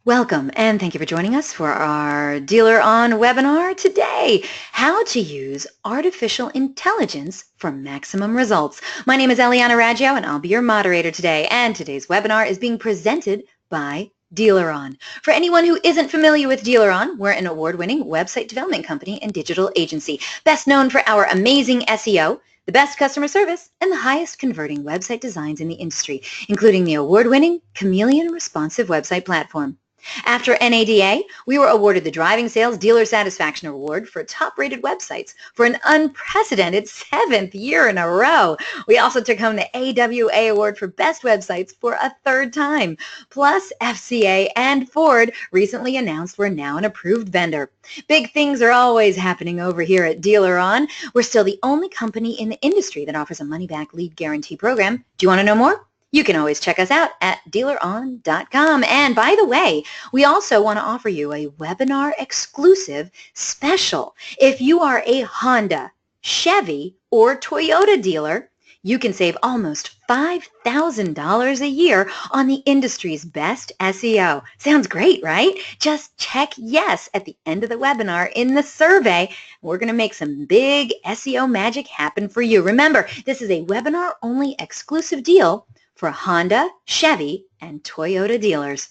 Welcome, and thank you for joining us for our DealerOn webinar today, how to use artificial intelligence for maximum results. My name is Eliana Raggio, and I'll be your moderator today, and today's webinar is being presented by DealerOn. For anyone who isn't familiar with DealerOn, we're an award-winning website development company and digital agency, best known for our amazing SEO, the best customer service, and the highest converting website designs in the industry, including the award-winning Chameleon responsive website platform. After NADA, we were awarded the Driving Sales Dealer Satisfaction Award for top-rated websites for an unprecedented 7th year in a row. We also took home the AWA Award for Best Websites for a 3rd time. Plus, FCA and Ford recently announced we're now an approved vendor. Big things are always happening over here at DealerOn. We're still the only company in the industry that offers a money-back lead guarantee program. Do you want to know more? You can always check us out at DealerOn.com. And by the way, we also want to offer you a webinar exclusive special. If you are a Honda, Chevy, or Toyota dealer, you can save almost $5,000 a year on the industry's best SEO. Sounds great, right? Just check yes at the end of the webinar in the survey. We're going to make some big SEO magic happen for you. Remember, this is a webinar-only exclusive deal for Honda, Chevy, and Toyota dealers.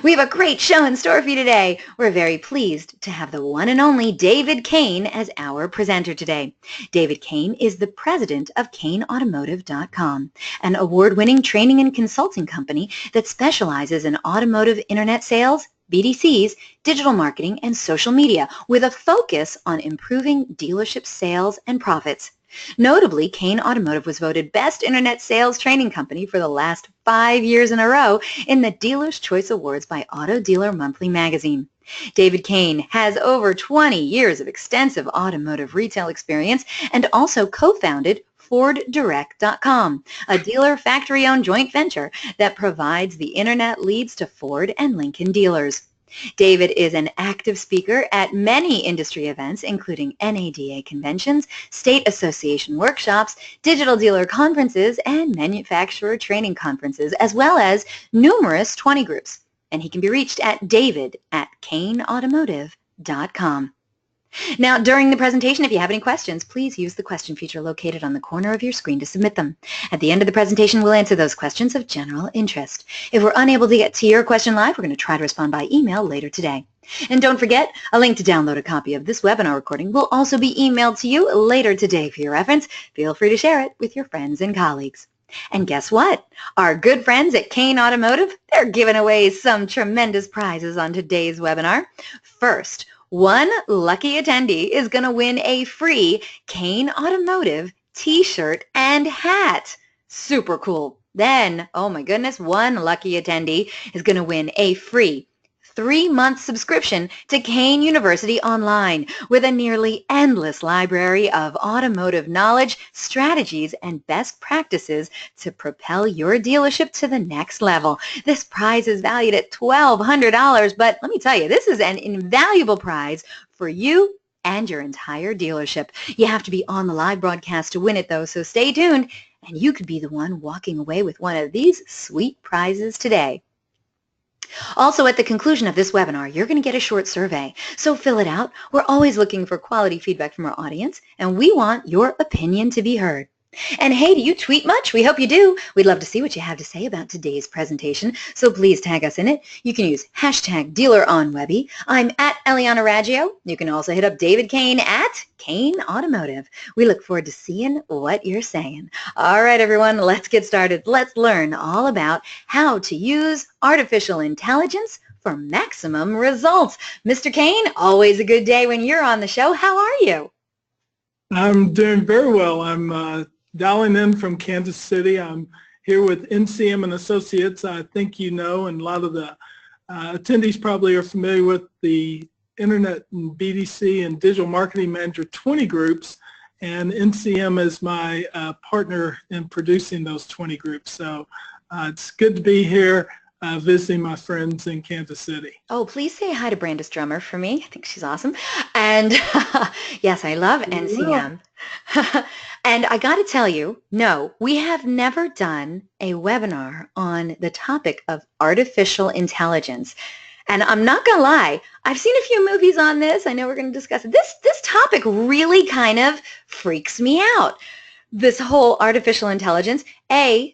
We have a great show in store for you today. We're very pleased to have the one and only David Cain as our presenter today. David Cain is the president of CaineAutomotive.com, an award-winning training and consulting company that specializes in automotive internet sales, BDCs, digital marketing, and social media with a focus on improving dealership sales and profits. Notably, Cain Automotive was voted Best Internet Sales Training Company for the last 5 years in a row in the Dealer's Choice Awards by Auto Dealer Monthly magazine. David Cain has over 20 years of extensive automotive retail experience and also co-founded FordDirect.com, a dealer factory-owned joint venture that provides the internet leads to Ford and Lincoln dealers. David is an active speaker at many industry events, including NADA conventions, state association workshops, digital dealer conferences, and manufacturer training conferences, as well as numerous 20 groups. And he can be reached at david@CaineAutomotive.com. Now, during the presentation, if you have any questions, please use the question feature located on the corner of your screen to submit them. At the end of the presentation, we'll answer those questions of general interest. If we're unable to get to your question live, we're going to try to respond by email later today. And don't forget, a link to download a copy of this webinar recording will also be emailed to you later today for your reference. Feel free to share it with your friends and colleagues. And guess what? Our good friends at Cain Automotive, they're giving away some tremendous prizes on today's webinar. First, one lucky attendee is going to win a free Cain Automotive t-shirt and hat. Super cool. Then, oh my goodness, one lucky attendee is going to win a free 3-month subscription to Cain University Online with a nearly endless library of automotive knowledge, strategies, and best practices to propel your dealership to the next level. This prize is valued at $1,200, but let me tell you, this is an invaluable prize for you and your entire dealership. You have to be on the live broadcast to win it, though, so stay tuned, and you could be the one walking away with one of these sweet prizes today. Also, at the conclusion of this webinar, you're going to get a short survey, so fill it out. We're always looking for quality feedback from our audience, and we want your opinion to be heard. And hey, do you tweet much? We hope you do. We'd love to see what you have to say about today's presentation, so please tag us in it. You can use hashtag DealerOnWebby. I'm at Eliana Raggio. You can also hit up David Cain at Cain Automotive. We look forward to seeing what you're saying. All right, everyone, let's get started. Let's learn all about how to use artificial intelligence for maximum results. Mr. Cain, always a good day when you're on the show. How are you? I'm doing very well. I'm dialing in from Kansas City. I'm here with NCM and Associates. I think you know, and a lot of the attendees probably are familiar with the Internet and BDC and Digital Marketing Manager 20 groups, and NCM is my partner in producing those 20 groups. So it's good to be here visiting my friends in Kansas City. Oh, please say hi to Brandis Drummer for me. I think she's awesome. And yes, I love NCM. And I got to tell you, no, we have never done a webinar on the topic of artificial intelligence. And I'm not going to lie, I've seen a few movies on this. I know we're going to discuss it. This topic really kind of freaks me out. This whole artificial intelligence,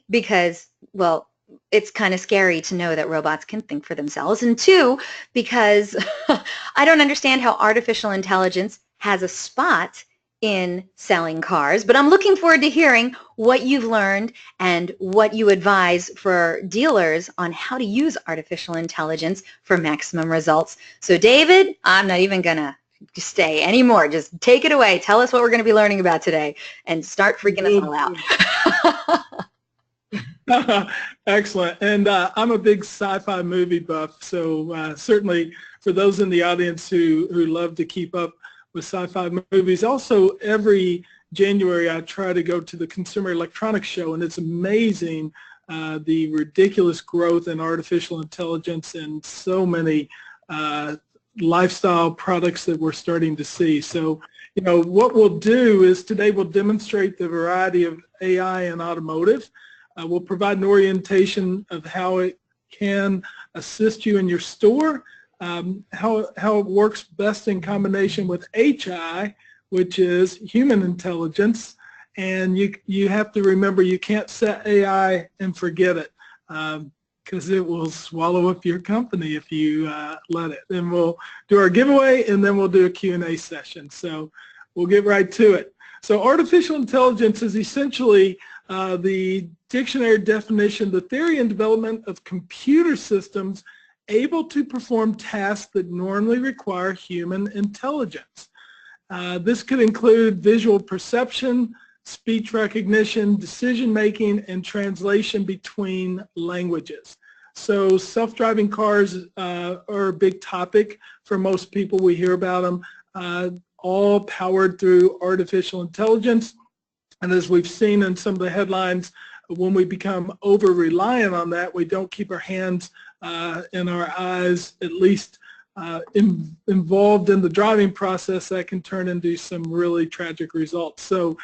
because, well, it's kind of scary to know that robots can think for themselves. And two, because I don't understand how artificial intelligence has a spot in selling cars, but I'm looking forward to hearing what you've learned and what you advise for dealers on how to use artificial intelligence for maximum results. So David, I'm not even going to stay anymore. Just take it away. Tell us what we're going to be learning about today and start freaking us all out. Excellent. And I'm a big sci-fi movie buff, so certainly for those in the audience who love to keep up with sci-fi movies. Also, every January I try to go to the Consumer Electronics Show, and it's amazing the ridiculous growth in artificial intelligence and so many lifestyle products that we're starting to see. So, what we'll do is today we'll demonstrate the variety of AI in automotive. We'll provide an orientation of how it can assist you in your store, how it works best in combination with HI, which is human intelligence. And you have to remember you can't set AI and forget it, because it will swallow up your company if you let it. Then we'll do our giveaway, and then we'll do a Q&A session. So we'll get right to it. So artificial intelligence is essentially the dictionary definition, the theory and development of computer systems able to perform tasks that normally require human intelligence. This could include visual perception, speech recognition, decision-making, and translation between languages. So self-driving cars are a big topic for most people. We hear about them, all powered through artificial intelligence. And as we've seen in some of the headlines, when we become over-reliant on that, we don't keep our hands and our eyes at least involved in the driving process, that can turn into some really tragic results. So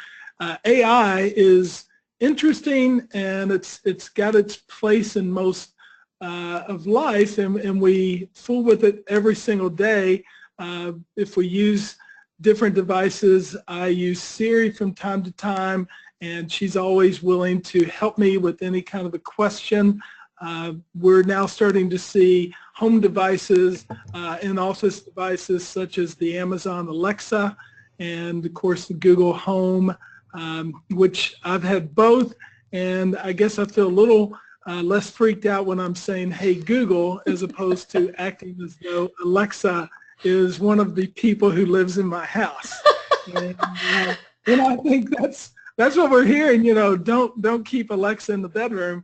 AI is interesting, and it's got its place in most of life, and we fool with it every single day. If we use different devices, I use Siri from time to time, and she's always willing to help me with any kind of a question. We're now starting to see home devices and office devices such as the Amazon Alexa and, of course, the Google Home, which I've had both, and I guess I feel a little less freaked out when I'm saying, "Hey Google," as opposed to acting as though Alexa is one of the people who lives in my house. And I think that's what we're hearing. Don't keep Alexa in the bedroom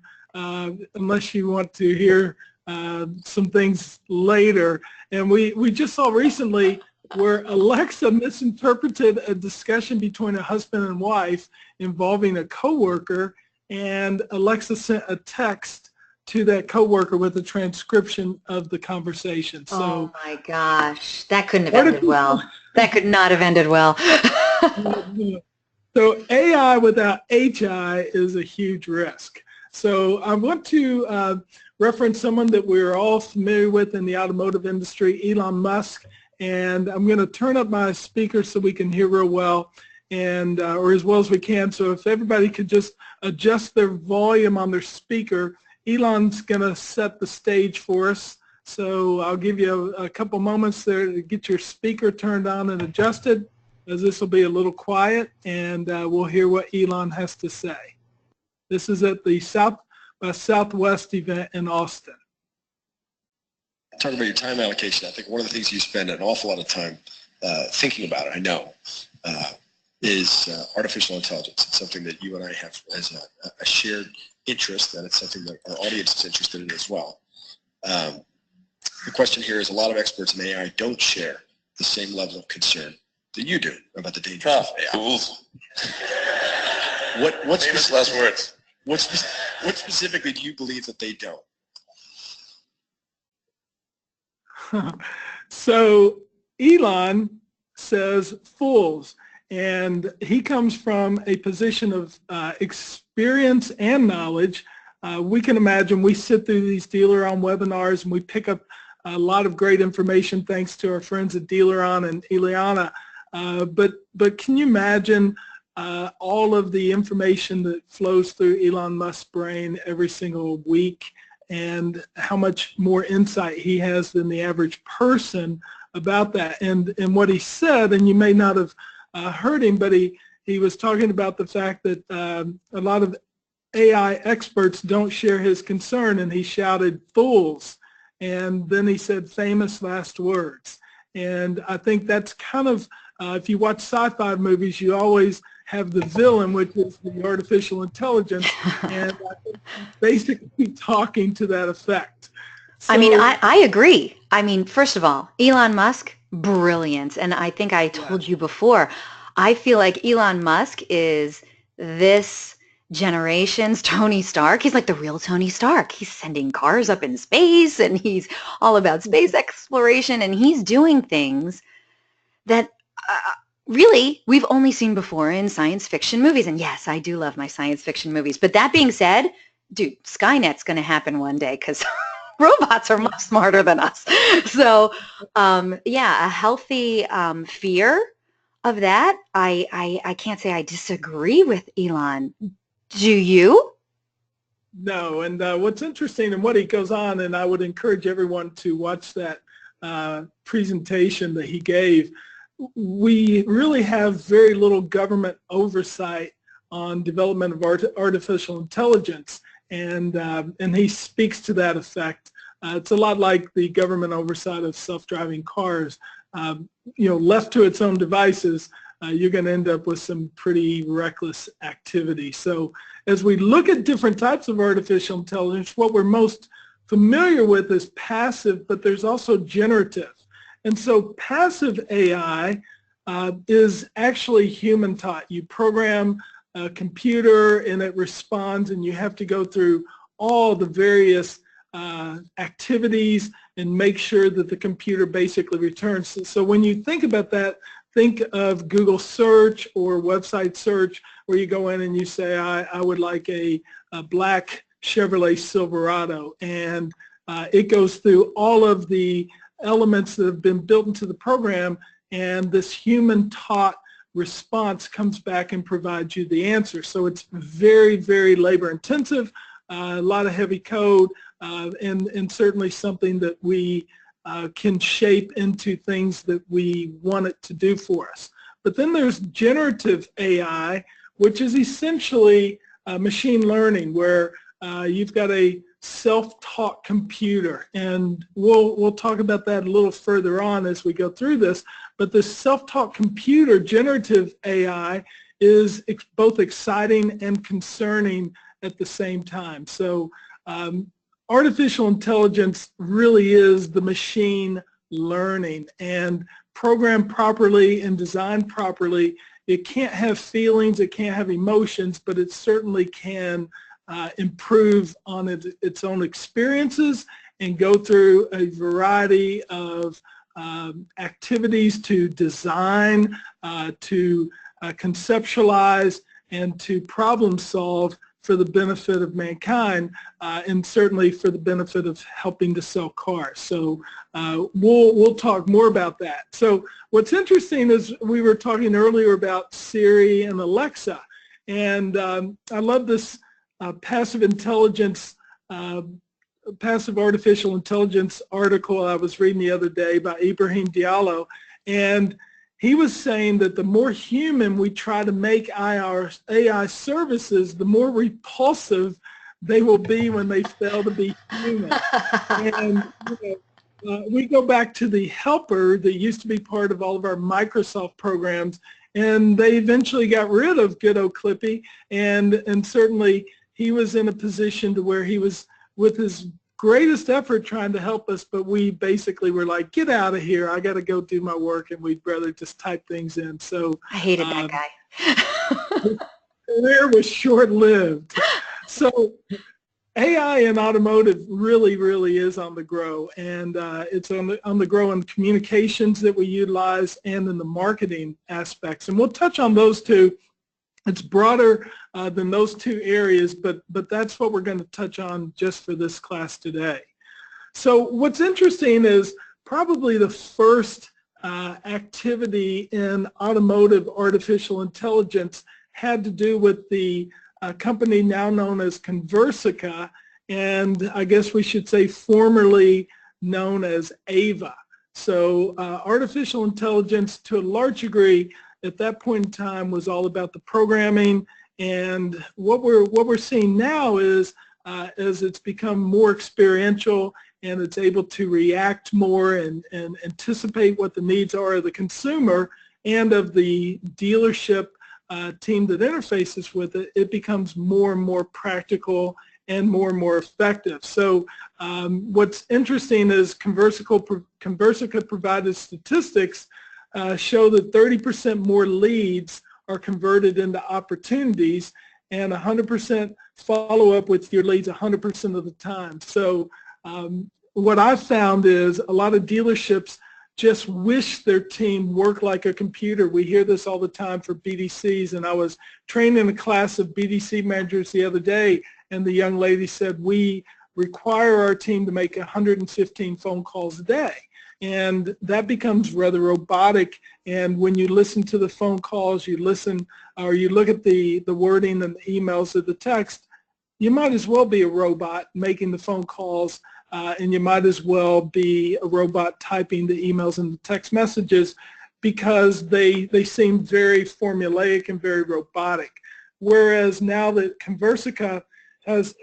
unless you want to hear some things later. And we just saw recently where Alexa misinterpreted a discussion between a husband and wife involving a coworker, and Alexa sent a text to that coworker with a transcription of the conversation. So, oh my gosh, that couldn't have ended well. That could not have ended well. So AI without HI is a huge risk. So I want to reference someone that we're all familiar with in the automotive industry, Elon Musk, and I'm going to turn up my speaker so we can hear real well, and or as well as we can. So if everybody could just adjust their volume on their speaker, Elon's going to set the stage for us. So I'll give you a couple moments there to get your speaker turned on and adjusted, as this will be a little quiet, and we'll hear what Elon has to say. This is at the South by Southwest event in Austin. Talk about your time allocation. I think one of the things you spend an awful lot of time thinking about, I know, is artificial intelligence. It's something that you and I have as a shared interest, and it's something that our audience is interested in as well. The question here is, a lot of experts in AI don't share the same level of concern that you do about the dangers of AI. Fools. What's Famous last words. What specifically do you believe that they don't? So Elon says fools, And he comes from a position of experience and knowledge. We can imagine we sit through these DealerOn webinars and we pick up a lot of great information thanks to our friends at DealerOn and Ileana. But can you imagine all of the information that flows through Elon Musk's brain every single week, and how much more insight he has than the average person about that? And what he said, and you may not have heard him, but he was talking about the fact that a lot of AI experts don't share his concern, and he shouted, "Fools!" And then he said famous last words. And I think that's kind of, if you watch sci-fi movies, you always have the villain, which is the artificial intelligence, and I think he's basically talking to that effect. So, I mean, I agree. I mean, first of all, Elon Musk, brilliant. And I think I told you before, I feel like Elon Musk is this generation's Tony Stark. He's like the real Tony Stark. He's sending cars up in space, and he's all about space exploration, and he's doing things that really we've only seen before in science fiction movies. And yes, I do love my science fiction movies. But that being said, dude, Skynet's going to happen one day, because robots are much smarter than us. So yeah, a healthy fear of that. I can't say I disagree with Elon. Do you? No, and what's interesting and what he goes on, and I would encourage everyone to watch that presentation that he gave, we really have very little government oversight on development of artificial intelligence, and he speaks to that effect. It's a lot like the government oversight of self-driving cars. Left to its own devices, you're going to end up with some pretty reckless activity. So as we look at different types of artificial intelligence, what we're most familiar with is passive, but there's also generative. And so passive AI is actually human taught. You program a computer and it responds, and you have to go through all the various activities and make sure that the computer basically returns. So when you think about that, think of Google search or website search, where you go in and you say, I would like a black Chevrolet Silverado, and it goes through all of the elements that have been built into the program, and this human taught response comes back and provides you the answer. So it's very, very labor intensive, a lot of heavy code, and certainly something that we can shape into things that we want it to do for us. But then there's generative AI, which is essentially machine learning, where you've got a self-taught computer, and we'll talk about that a little further on as we go through this. But the self-taught computer, generative AI, is both exciting and concerning at the same time. So artificial intelligence really is the machine learning, and programmed properly and designed properly, it can't have feelings, it can't have emotions, but it certainly can improve on its own experiences and go through a variety of activities to design, to conceptualize, and to problem solve for the benefit of mankind, and certainly for the benefit of helping to sell cars. So we'll talk more about that. So what's interesting is we were talking earlier about Siri and Alexa, and I love this passive artificial intelligence article I was reading the other day by Ibrahim Diallo, and he was saying that the more human we try to make AI services, the more repulsive they will be when they fail to be human. And we go back to the helper that used to be part of all of our Microsoft programs, and they eventually got rid of good old Clippy, and certainly he was in a position to where he was with his greatest effort trying to help us, but we basically were like, get out of here, I got to go do my work, and we'd rather just type things in. So I hated that guy. his career was short-lived. So AI in automotive really is on the grow, and it's on the grow in communications that we utilize and in the marketing aspects. And we'll touch on those two. It's broader than those two areas, but that's what we're going to touch on just for this class today. So what's interesting is probably the first activity in automotive artificial intelligence had to do with the company now known as Conversica, and I guess we should say formerly known as Ava. So artificial intelligence, to a large degree, at that point in time, was all about the programming. And what we're seeing now is as it's become more experiential and it's able to react more and anticipate what the needs are of the consumer and of the dealership team that interfaces with it, it becomes more and more practical and more effective. So what's interesting is Conversica provided statistics show that 30% more leads are converted into opportunities and 100% follow up with your leads 100% of the time. So what I've found is a lot of dealerships just wish their team worked like a computer. We hear this all the time for BDCs, and I was training a class of BDC managers the other day, and the young lady said, we require our team to make 115 phone calls a day. And that becomes rather robotic, and when you listen to the phone calls, you listen or you look at the wording and the emails or the text, you might as well be a robot making the phone calls, and you might as well be a robot typing the emails and the text messages, because they seem very formulaic and very robotic. Whereas now that Conversica has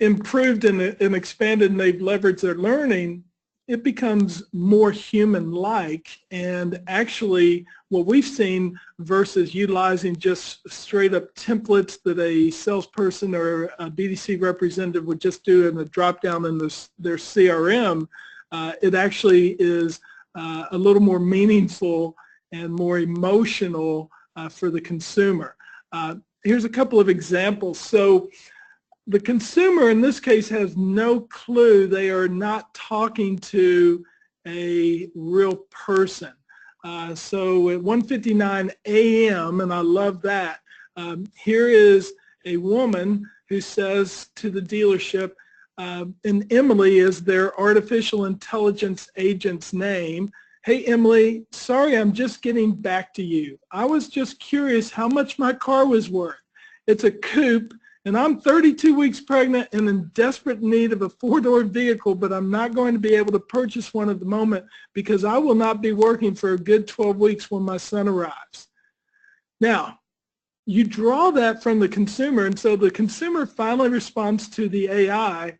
improved and expanded and they've leveraged their learning, it becomes more human-like. And actually what we've seen versus utilizing just straight up templates that a salesperson or a BDC representative would just do in a drop down in their CRM, it actually is a little more meaningful and more emotional for the consumer. Here's a couple of examples. So the consumer in this case has no clue they are not talking to a real person. So at 1:59 a.m., and I love that, here is a woman who says to the dealership, and Emily is their artificial intelligence agent's name, "Hey Emily, sorry, I'm just getting back to you. I was just curious how much my car was worth. It's a coupe, and I'm 32 weeks pregnant and in desperate need of a four-door vehicle, but I'm not going to be able to purchase one at the moment because I will not be working for a good 12 weeks when my son arrives." Now, you draw that from the consumer, and so the consumer finally responds to the AI,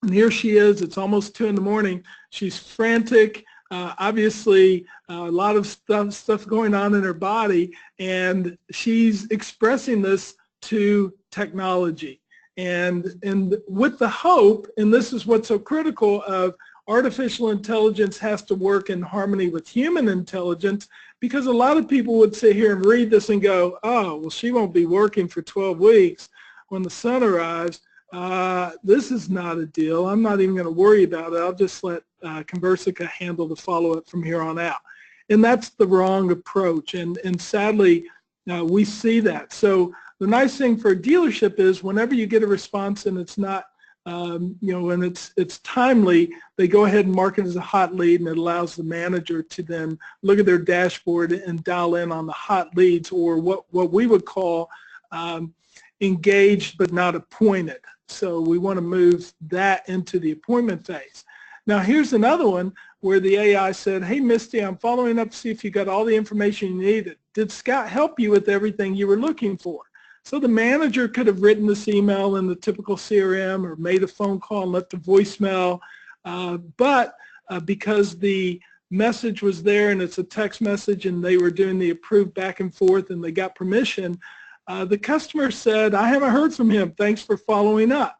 and here she is. It's almost 2 in the morning. She's frantic. Obviously, a lot of stuff going on in her body, and she's expressing this to technology, and with the hope, and this is what's so critical, of artificial intelligence has to work in harmony with human intelligence, because a lot of people would sit here and read this and go, oh, well, she won't be working for 12 weeks when the son arrives. This is not a deal. I'm not even going to worry about it. I'll just let Conversica handle the follow-up from here on out. And that's the wrong approach, and sadly, we see that. So the nice thing for a dealership is whenever you get a response and it's not, and it's timely, they go ahead and mark it as a hot lead, and it allows the manager to then look at their dashboard and dial in on the hot leads, or what we would call engaged but not appointed. So we want to move that into the appointment phase. Now here's another one where the AI said, "Hey Misty, I'm following up to see if you got all the information you needed. Did Scott help you with everything you were looking for?" So the manager could have written this email in the typical CRM or made a phone call and left a voicemail, but because the message was there and it's a text message and they were doing the approved back and forth and they got permission, the customer said, "I haven't heard from him. Thanks for following up,"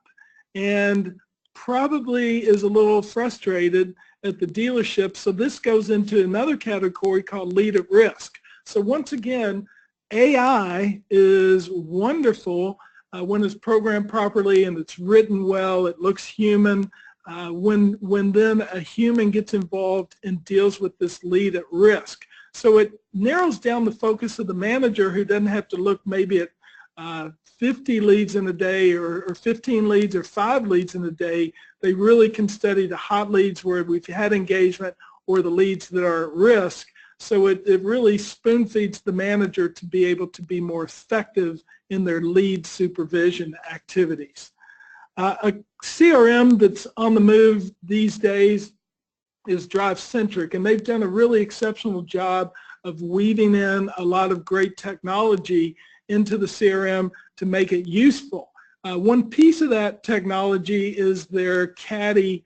and probably is a little frustrated at the dealership. So this goes into another category called lead at risk. So once again, AI is wonderful when it's programmed properly and it's written well, it looks human. When then a human gets involved and deals with this lead at risk. So it narrows down the focus of the manager, who doesn't have to look maybe at 50 leads in a day or 15 leads or 5 leads in a day. They really can study the hot leads where we've had engagement or the leads that are at risk. So it really spoon feeds the manager to be able to be more effective in their lead supervision activities. A CRM that's on the move these days is DriveCentric, and they've done a really exceptional job of weaving in a lot of great technology into the CRM to make it useful. One piece of that technology is their CADDY,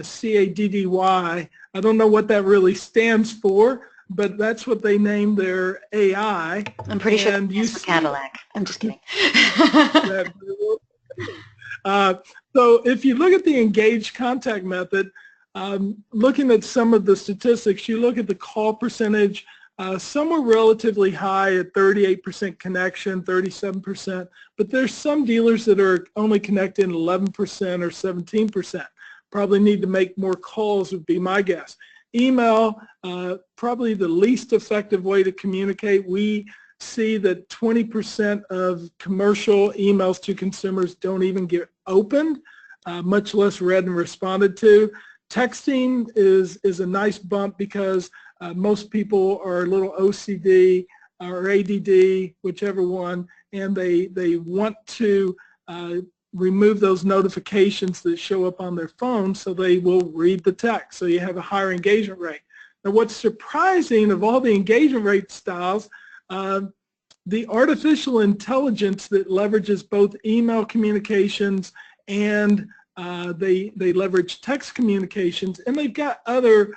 C-A-D-D-Y. I don't know what that really stands for, but that's what they named their AI. I'm pretty sure it's for Cadillac. I'm just kidding. So if you look at the engaged contact method, looking at some of the statistics, you look at the call percentage, some are relatively high at 38% connection, 37%, but there's some dealers that are only connecting 11% or 17%. Probably need to make more calls would be my guess. Email, probably the least effective way to communicate. We see that 20% of commercial emails to consumers don't even get opened, much less read and responded to. Texting is a nice bump because most people are a little OCD or ADD, whichever one, and they want to remove those notifications that show up on their phone, so they will read the text. So you have a higher engagement rate. Now what's surprising of all the engagement rate styles, the artificial intelligence that leverages both email communications and they leverage text communications, and they've got other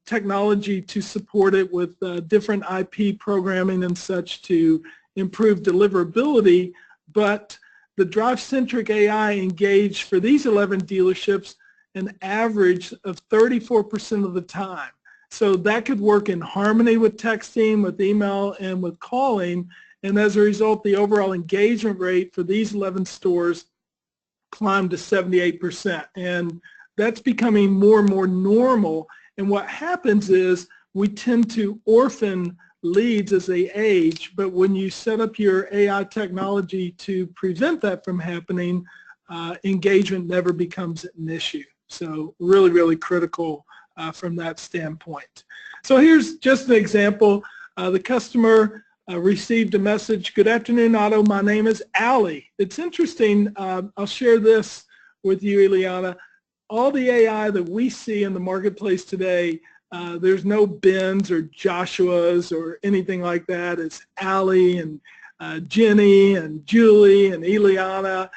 technology to support it with different IP programming and such to improve deliverability. But the DriveCentric AI engaged for these 11 dealerships an average of 34% of the time. So that could work in harmony with texting, with email, and with calling. And as a result, the overall engagement rate for these 11 stores climbed to 78%. And that's becoming more and more normal. And what happens is we tend to orphan leads as they age, but when you set up your AI technology to prevent that from happening, engagement never becomes an issue. So really, really critical from that standpoint. So here's just an example. The customer received a message, "Good afternoon, Otto. My name is Allie." It's interesting. I'll share this with you, Ileana. All the AI that we see in the marketplace today, there's no Bens or Joshuas or anything like that. It's Allie and Jenny and Julie and Ileana.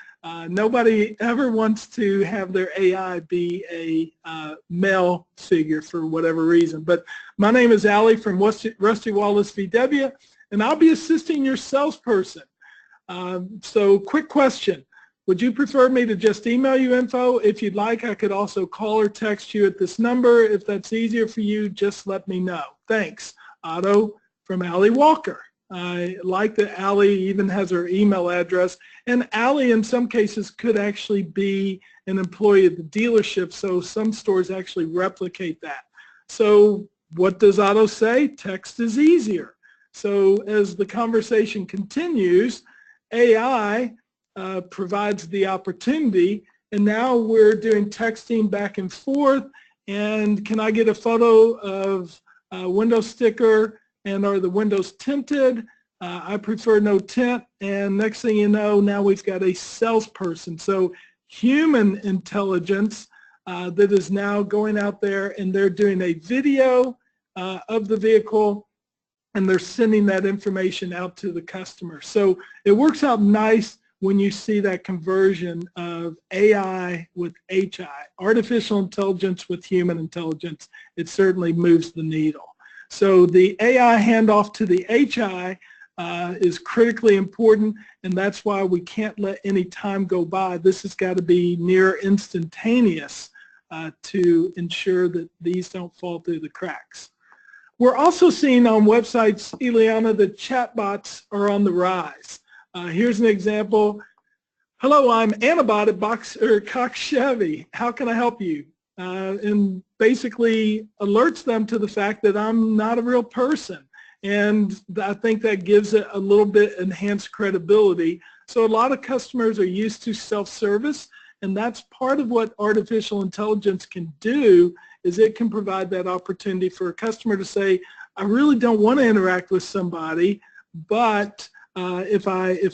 Nobody ever wants to have their AI be a male figure for whatever reason. But my name is Allie from Rusty Wallace VW, and I'll be assisting your salesperson. So quick question. Would you prefer me to just email you info? If you'd like, I could also call or text you at this number. If that's easier for you, just let me know. Thanks. Otto from Allie Walker. I like that Allie even has her email address. And Allie, in some cases, could actually be an employee at the dealership, so some stores actually replicate that. So what does Otto say? Text is easier. So as the conversation continues, AI provides the opportunity, and now we're doing texting back and forth, and can I get a photo of a window sticker, and are the windows tinted? I prefer no tint, and next thing you know, now we've got a salesperson. So human intelligence that is now going out there, and they're doing a video of the vehicle, and they're sending that information out to the customer. So it works out nice when you see that conversion of AI with HI, artificial intelligence with human intelligence. It certainly moves the needle. So the AI handoff to the HI is critically important, and that's why we can't let any time go by. This has got to be near instantaneous to ensure that these don't fall through the cracks. We're also seeing on websites, Ileana, that chatbots are on the rise. Here's an example. Hello, I'm Annabot at Cox Chevy. How can I help you? And basically alerts them to the fact that I'm not a real person. And I think that gives it a little bit enhanced credibility. So a lot of customers are used to self-service, and that's part of what artificial intelligence can do, is it can provide that opportunity for a customer to say, I really don't want to interact with somebody, but if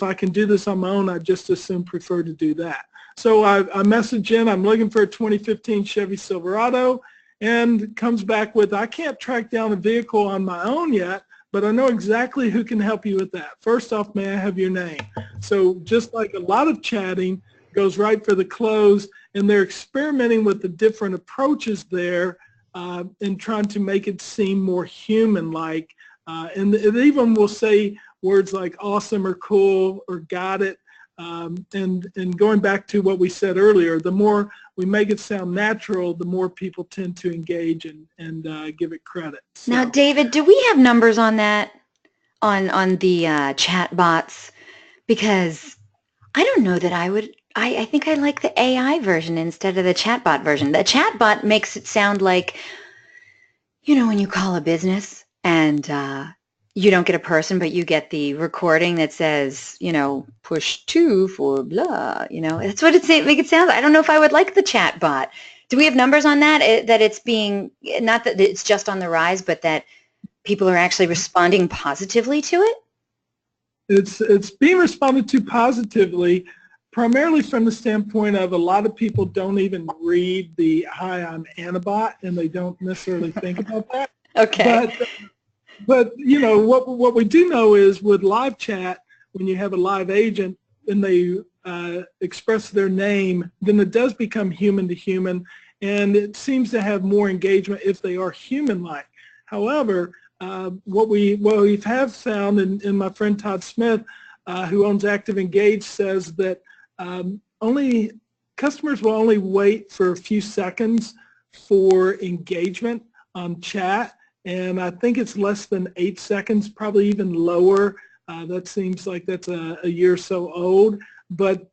I can do this on my own, I just as soon prefer to do that. So I message in, I'm looking for a 2015 Chevy Silverado, and comes back with, I can't track down a vehicle on my own yet, but I know exactly who can help you with that. First off, may I have your name? So just like a lot of chatting, goes right for the close, and they're experimenting with the different approaches there and trying to make it seem more human-like. And it even will say words like awesome or cool or got it. And going back to what we said earlier, the more we make it sound natural, the more people tend to engage and give it credit. So. Now, David, do we have numbers on that, on the chat bots? Because I don't know that I would. I think I like the AI version instead of the chatbot version. The chatbot makes it sound like, you know, when you call a business and you don't get a person, but you get the recording that says, you know, push 2 for blah, you know. That's what make it sound like. I don't know if I would like the chatbot. Do we have numbers on that? That it's being, not that it's just on the rise, but that people are actually responding positively to it? It's being responded to positively, primarily from the standpoint of a lot of people don't even read the hi, I'm Annabot, and they don't necessarily think about that. Okay. But you know, what we do know is with live chat, when you have a live agent and they express their name, then it does become human to human, and it seems to have more engagement if they are human-like. However, what we have found, and my friend Todd Smith, who owns Active Engage, says that customers will only wait for a few seconds for engagement on chat, and I think it's less than 8 seconds, probably even lower. That seems like that's a year or so old, but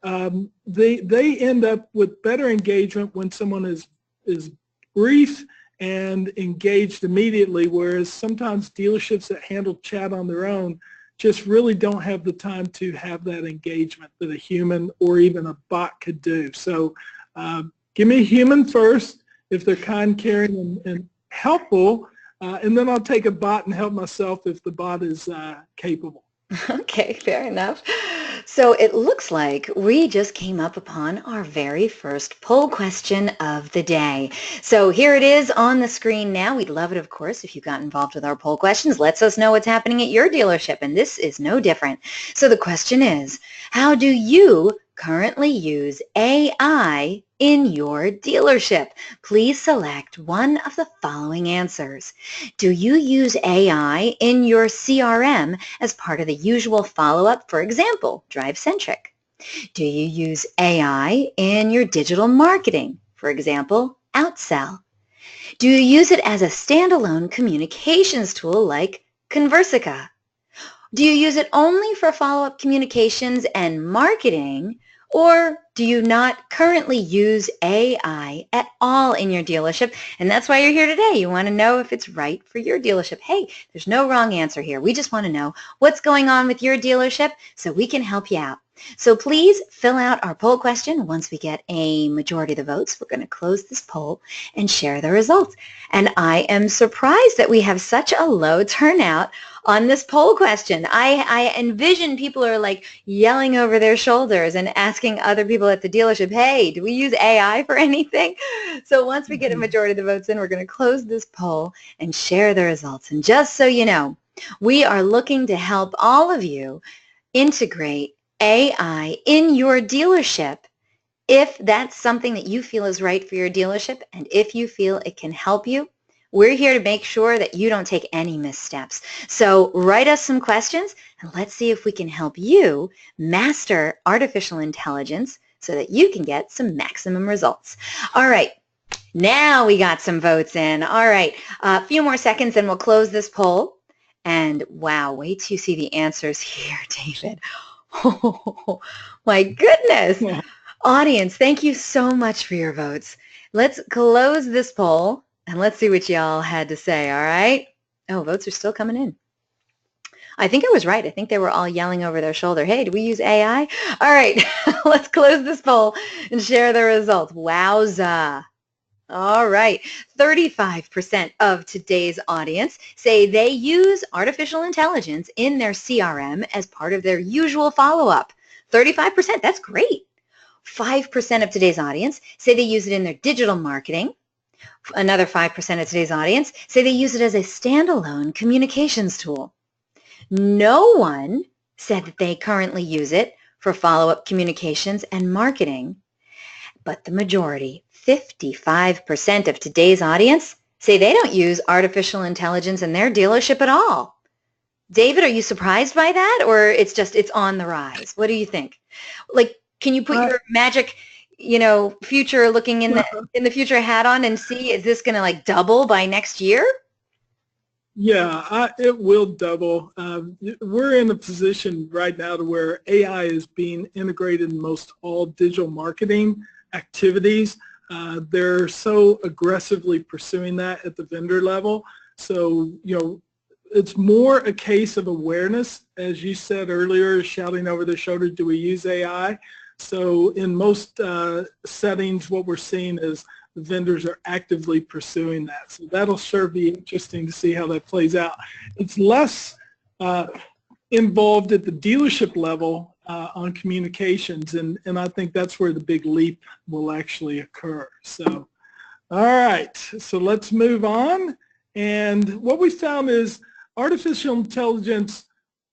they end up with better engagement when someone is brief and engaged immediately, whereas sometimes dealerships that handle chat on their own just really don't have the time to have that engagement that a human or even a bot could do. So give me a human first if they're kind, caring, and helpful, and then I'll take a bot and help myself if the bot is capable. Okay, fair enough. So it looks like we just came up upon our very first poll question of the day. So here it is on the screen now. We'd love it, of course, if you got involved with our poll questions. Lets us know what's happening at your dealership, and this is no different. So the question is, how do you currently use AI in your dealership? Please select one of the following answers. Do you use AI in your CRM as part of the usual follow-up, for example, Drive-Centric? Do you use AI in your digital marketing, for example, Outsell? Do you use it as a standalone communications tool like Conversica? Do you use it only for follow-up communications and marketing, or do you not currently use AI at all in your dealership? And that's why you're here today. You want to know if it's right for your dealership. Hey, there's no wrong answer here. We just want to know what's going on with your dealership so we can help you out. So please fill out our poll question. Once we get a majority of the votes, we're going to close this poll and share the results. And I am surprised that we have such a low turnout on this poll question. I envision people are like yelling over their shoulders and asking other people at the dealership, hey, do we use AI for anything? So once we get a majority of the votes in, we're going to close this poll and share the results. And just so you know, we are looking to help all of you integrate AI in your dealership if that's something that you feel is right for your dealership, and if you feel it can help you. We're here to make sure that you don't take any missteps. So write us some questions and let's see if we can help you master artificial intelligence so that you can get some maximum results. All right. Now we got some votes in. All right. A few more seconds and we'll close this poll. And wow, wait till you see the answers here, David. Oh, my goodness. Audience, thank you so much for your votes. Let's close this poll and let's see what y'all had to say, all right? Oh, votes are still coming in. I think I was right. I think they were all yelling over their shoulder, hey, do we use AI? All right, let's close this poll and share the results. Wowza. All right, 35% of today's audience say they use artificial intelligence in their CRM as part of their usual follow-up. 35%, that's great. 5% of today's audience say they use it in their digital marketing. Another 5% of today's audience say they use it as a standalone communications tool. No one said that they currently use it for follow-up communications and marketing, but the majority, 55% of today's audience, say they don't use artificial intelligence in their dealership at all. David, are you surprised by that, or it's on the rise? What do you think? Like, can you put your magic, future looking in the future hat on and see, is this going to like double by next year? Yeah, it will double. We're in a position right now to where AI is being integrated in most all digital marketing activities. They're so aggressively pursuing that at the vendor level. So, it's more a case of awareness. As you said earlier, shouting over their shoulder, do we use AI? So in most settings, what we're seeing is the vendors are actively pursuing that. So that'll sure be interesting to see how that plays out. It's less involved at the dealership level on communications, and I think that's where the big leap will actually occur. So, all right, so let's move on. And what we found is artificial intelligence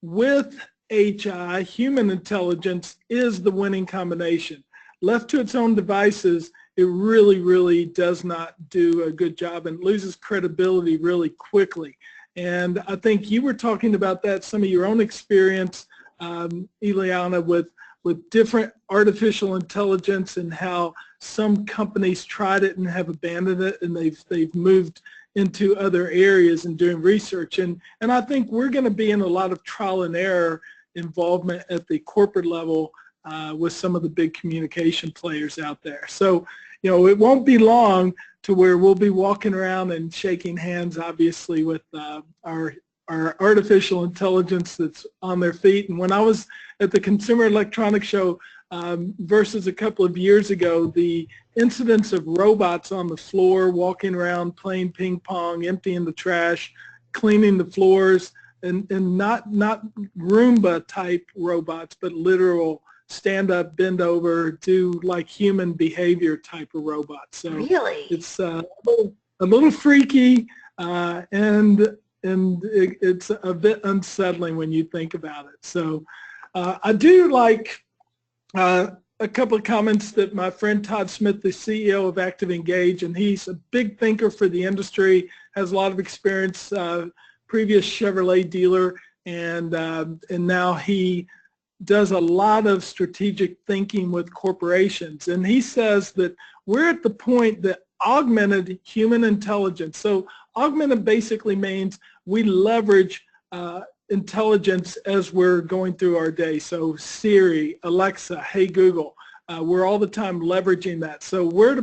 with HI, human intelligence, is the winning combination. Left to its own devices, it really, really does not do a good job and loses credibility really quickly. And I think you were talking about that, some of your own experience, Ileana, with different artificial intelligence and how some companies tried it and have abandoned it, and they've moved into other areas and doing research. And I think we're going to be in a lot of trial and error involvement at the corporate level with some of the big communication players out there. So, it won't be long to where we'll be walking around and shaking hands, obviously, with our artificial intelligence that's on their feet. And when I was at the Consumer Electronics Show versus a couple of years ago, the incidence of robots on the floor, walking around, playing ping pong, emptying the trash, cleaning the floors, and not Roomba type robots, but literal stand up, bend over, do like human behavior type of robots. So really? It's a little freaky, and it's a bit unsettling when you think about it. So I do like a couple of comments that my friend Todd Smith, the CEO of Active Engage, and he's a big thinker for the industry, has a lot of experience, previous Chevrolet dealer, and now he does a lot of strategic thinking with corporations. And he says that we're at the point that augmented human intelligence, so augmented basically means we leverage intelligence as we're going through our day. So Siri, Alexa, Hey Google, we're all the time leveraging that. So we're at the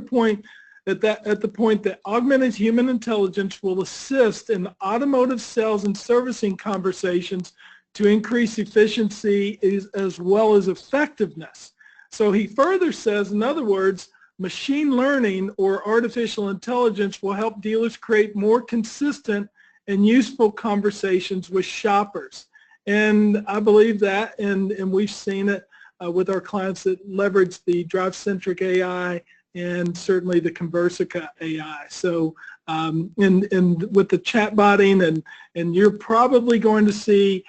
point that augmented human intelligence will assist in automotive sales and servicing conversations to increase efficiency as well as effectiveness. So he further says, in other words, machine learning or artificial intelligence will help dealers create more consistent and useful conversations with shoppers. And I believe that, and we've seen it with our clients that leverage the Drive-Centric AI and certainly the Conversica AI. So, and with the chatbotting, and you're probably going to see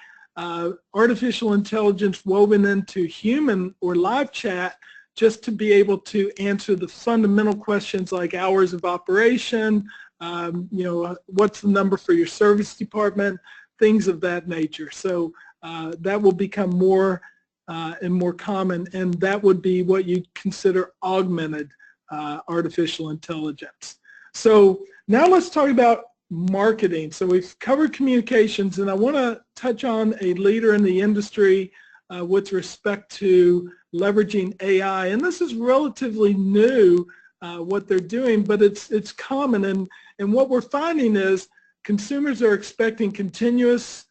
artificial intelligence woven into human or live chat just to be able to answer the fundamental questions like hours of operation, what's the number for your service department, things of that nature. So that will become more and more common, and that would be what you consider augmented artificial intelligence. So now let's talk about marketing. So we've covered communications, and I want to touch on a leader in the industry with respect to leveraging AI. And this is relatively new, what they're doing, but it's common. And what we're finding is consumers are expecting continuous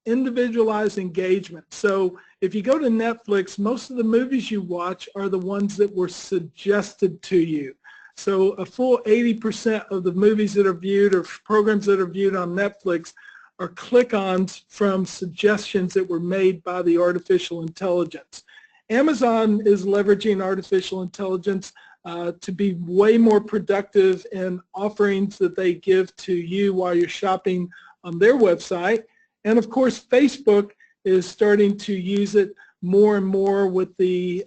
individualized engagement. So if you go to Netflix, most of the movies you watch are the ones that were suggested to you. So a full 80% of the movies that are viewed or programs that are viewed on Netflix are click-ons from suggestions that were made by the artificial intelligence. Amazon is leveraging artificial intelligence to be way more productive in offerings that they give to you while you're shopping on their website. And of course, Facebook is starting to use it more and more with the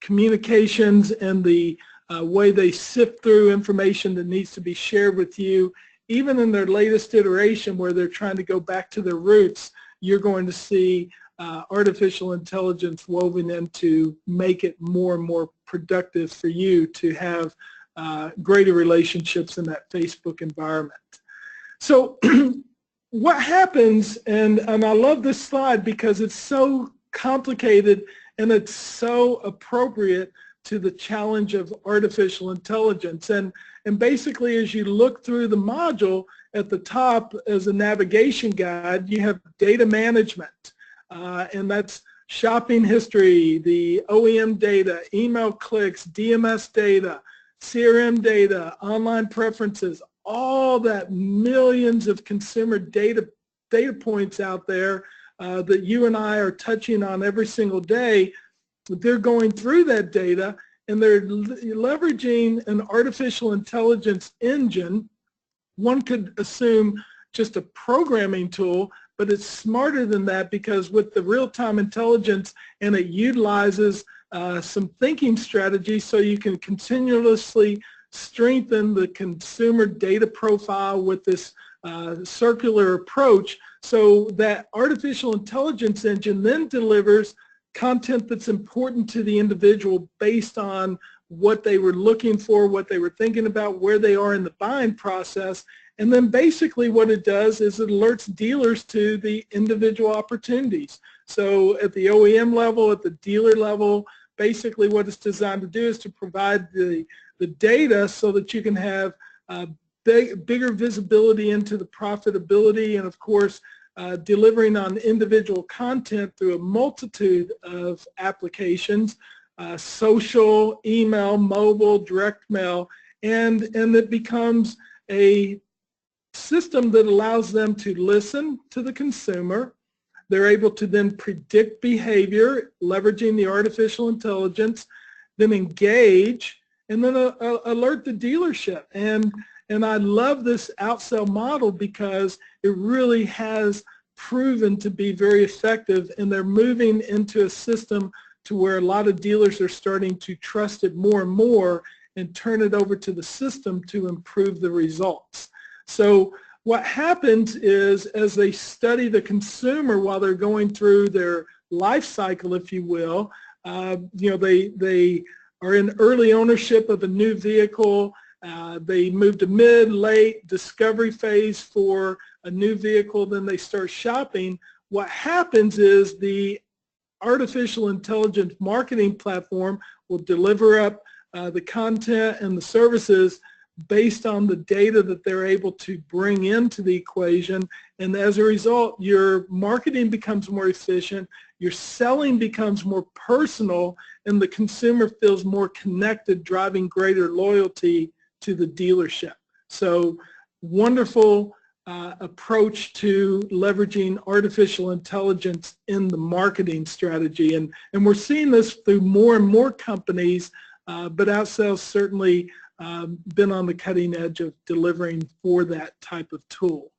communications and the way they sift through information that needs to be shared with you. Even in their latest iteration where they're trying to go back to their roots, you're going to see artificial intelligence woven in to make it more and more productive for you to have greater relationships in that Facebook environment. So what happens, and I love this slide because it's so complicated and it's so appropriate to the challenge of artificial intelligence. And basically, as you look through the module at the top as a navigation guide, you have data management, and that's shopping history, the OEM data, email clicks, DMS data, CRM data, online preferences, all that millions of consumer data points out there that you and I are touching on every single day. They're going through that data and they're leveraging an artificial intelligence engine. One could assume just a programming tool, but it's smarter than that because with the real-time intelligence, and it utilizes some thinking strategies so you can continuously strengthen the consumer data profile with this circular approach, so that artificial intelligence engine then delivers content that's important to the individual based on what they were looking for, what they were thinking about, where they are in the buying process. And then basically what it does is it alerts dealers to the individual opportunities. So at the OEM level, at the dealer level, basically what it's designed to do is to provide the data so that you can have bigger visibility into the profitability, and of course delivering on individual content through a multitude of applications, social, email, mobile, direct mail, and it becomes a system that allows them to listen to the consumer. They're able to then predict behavior, leveraging the artificial intelligence, then engage, and then alert the dealership. And I love this outsell model because it really has proven to be very effective, and they're moving into a system to where a lot of dealers are starting to trust it more and more and turn it over to the system to improve the results. So what happens is, as they study the consumer while they're going through their life cycle, if you will, they are in early ownership of a new vehicle. They move to mid, late, discovery phase for a new vehicle, then they start shopping. What happens is the artificial intelligence marketing platform will deliver up the content and the services based on the data that they're able to bring into the equation. And as a result, your marketing becomes more efficient, your selling becomes more personal, and the consumer feels more connected, driving greater loyalty to the dealership. So wonderful approach to leveraging artificial intelligence in the marketing strategy. And we're seeing this through more and more companies, but outsell's certainly been on the cutting edge of delivering for that type of tool.